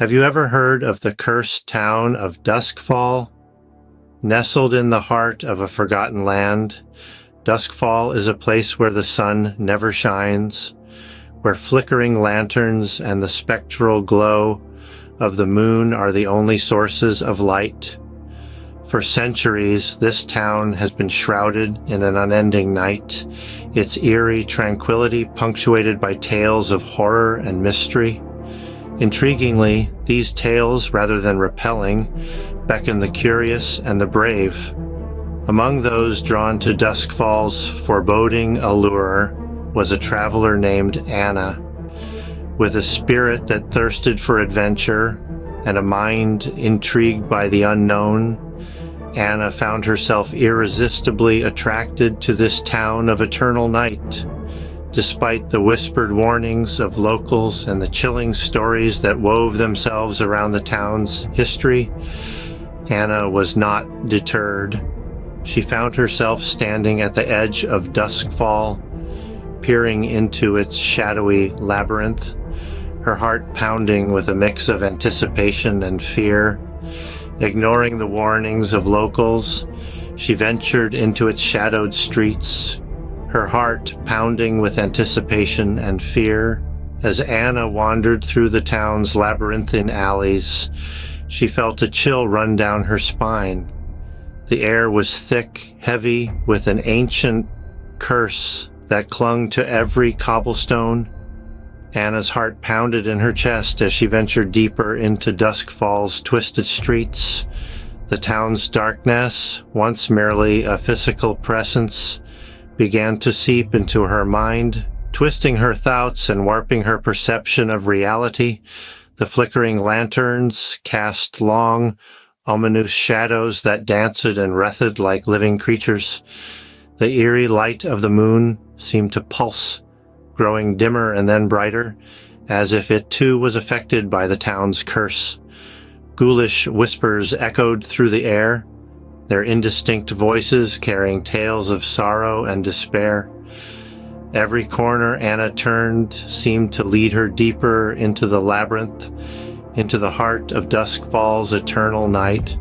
Have you ever heard of the cursed town of Duskfall? Nestled in the heart of a forgotten land, Duskfall is a place where the sun never shines, where flickering lanterns and the spectral glow of the moon are the only sources of light. For centuries, this town has been shrouded in an unending night, its eerie tranquility punctuated by tales of horror and mystery. Intriguingly, these tales, rather than repelling, beckon the curious and the brave. Among those drawn to Duskfall's foreboding allure was a traveler named Anna. With a spirit that thirsted for adventure and a mind intrigued by the unknown, Anna found herself irresistibly attracted to this town of eternal night. Despite the whispered warnings of locals and the chilling stories that wove themselves around the town's history, Anna was not deterred. She found herself standing at the edge of Duskfall, peering into its shadowy labyrinth, her heart pounding with a mix of anticipation and fear. Ignoring the warnings of locals, she ventured into its shadowed streets, her heart pounding with anticipation and fear. As Anna wandered through the town's labyrinthine alleys, she felt a chill run down her spine. The air was thick, heavy, with an ancient curse that clung to every cobblestone. Anna's heart pounded in her chest as she ventured deeper into Duskfall's twisted streets. The town's darkness, once merely a physical presence, began to seep into her mind, twisting her thoughts and warping her perception of reality. The flickering lanterns cast long, ominous shadows that danced and writhed like living creatures. The eerie light of the moon seemed to pulse, growing dimmer and then brighter, as if it too was affected by the town's curse. Ghoulish whispers echoed through the air, their indistinct voices carrying tales of sorrow and despair. Every corner Anna turned seemed to lead her deeper into the labyrinth, into the heart of Duskfall's eternal night.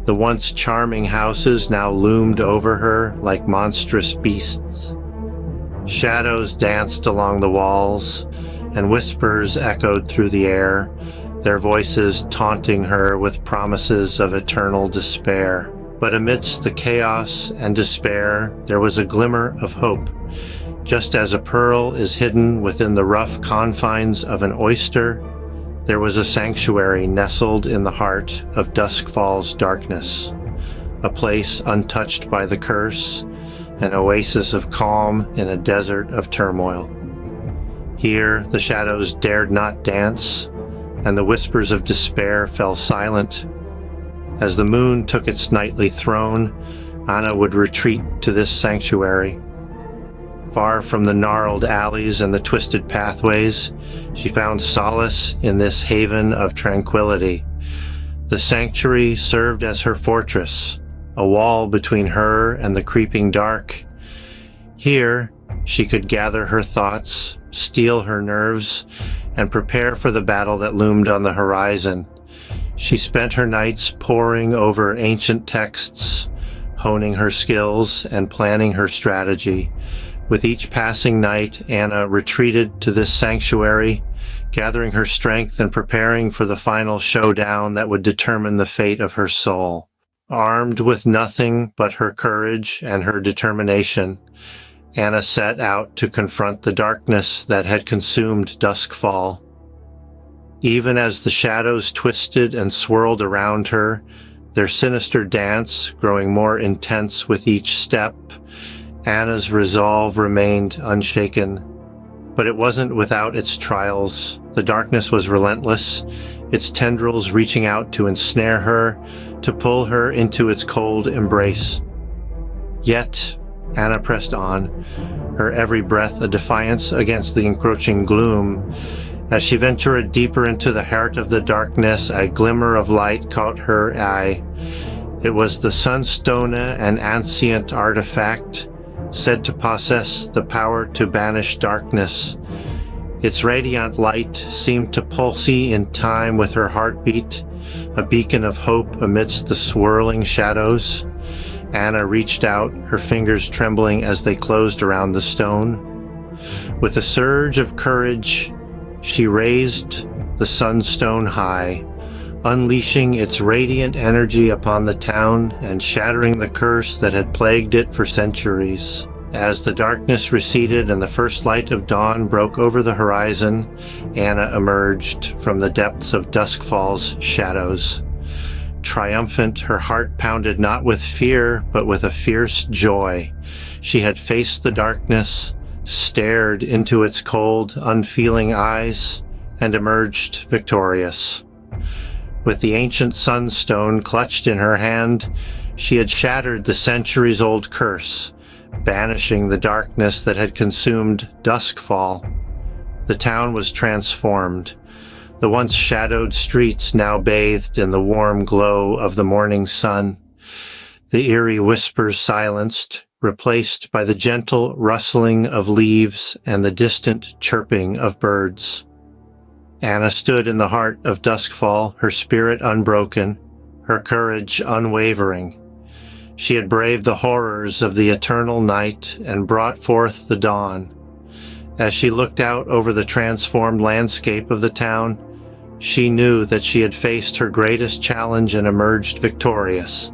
The once charming houses now loomed over her like monstrous beasts. Shadows danced along the walls, and whispers echoed through the air, their voices taunting her with promises of eternal despair. But amidst the chaos and despair, there was a glimmer of hope. Just as a pearl is hidden within the rough confines of an oyster, there was a sanctuary nestled in the heart of Duskfall's darkness, a place untouched by the curse, an oasis of calm in a desert of turmoil. Here, the shadows dared not dance, and the whispers of despair fell silent. As the moon took its nightly throne, Anna would retreat to this sanctuary. Far from the gnarled alleys and the twisted pathways, she found solace in this haven of tranquility. The sanctuary served as her fortress, a wall between her and the creeping dark. Here, she could gather her thoughts, steel her nerves, and prepare for the battle that loomed on the horizon. She spent her nights poring over ancient texts, honing her skills and planning her strategy. With each passing night, Anna retreated to this sanctuary, gathering her strength and preparing for the final showdown that would determine the fate of her soul. Armed with nothing but her courage and her determination, Anna set out to confront the darkness that had consumed Duskfall. Even as the shadows twisted and swirled around her, their sinister dance growing more intense with each step, Anna's resolve remained unshaken. But it wasn't without its trials. The darkness was relentless, its tendrils reaching out to ensnare her, to pull her into its cold embrace. Yet, Anna pressed on, her every breath a defiance against the encroaching gloom. As she ventured deeper into the heart of the darkness, a glimmer of light caught her eye. It was the Sunstone, an ancient artifact, said to possess the power to banish darkness. Its radiant light seemed to pulsate in time with her heartbeat, a beacon of hope amidst the swirling shadows. Anna reached out, her fingers trembling as they closed around the stone. With a surge of courage, she raised the sunstone high, unleashing its radiant energy upon the town and shattering the curse that had plagued it for centuries. As the darkness receded and the first light of dawn broke over the horizon, Anna emerged from the depths of Duskfall's shadows. Triumphant, her heart pounded not with fear, but with a fierce joy. She had faced the darkness, stared into its cold, unfeeling eyes, and emerged victorious. With the ancient sunstone clutched in her hand, she had shattered the centuries-old curse, banishing the darkness that had consumed Duskfall. The town was transformed. The once shadowed streets now bathed in the warm glow of the morning sun. The eerie whispers silenced, replaced by the gentle rustling of leaves and the distant chirping of birds. Anna stood in the heart of Duskfall, her spirit unbroken, her courage unwavering. She had braved the horrors of the eternal night and brought forth the dawn. As she looked out over the transformed landscape of the town, she knew that she had faced her greatest challenge and emerged victorious,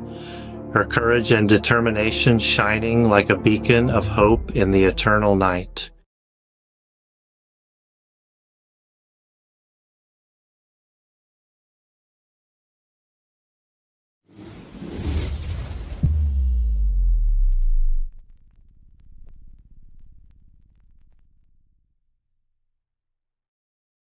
her courage and determination shining like a beacon of hope in the eternal night.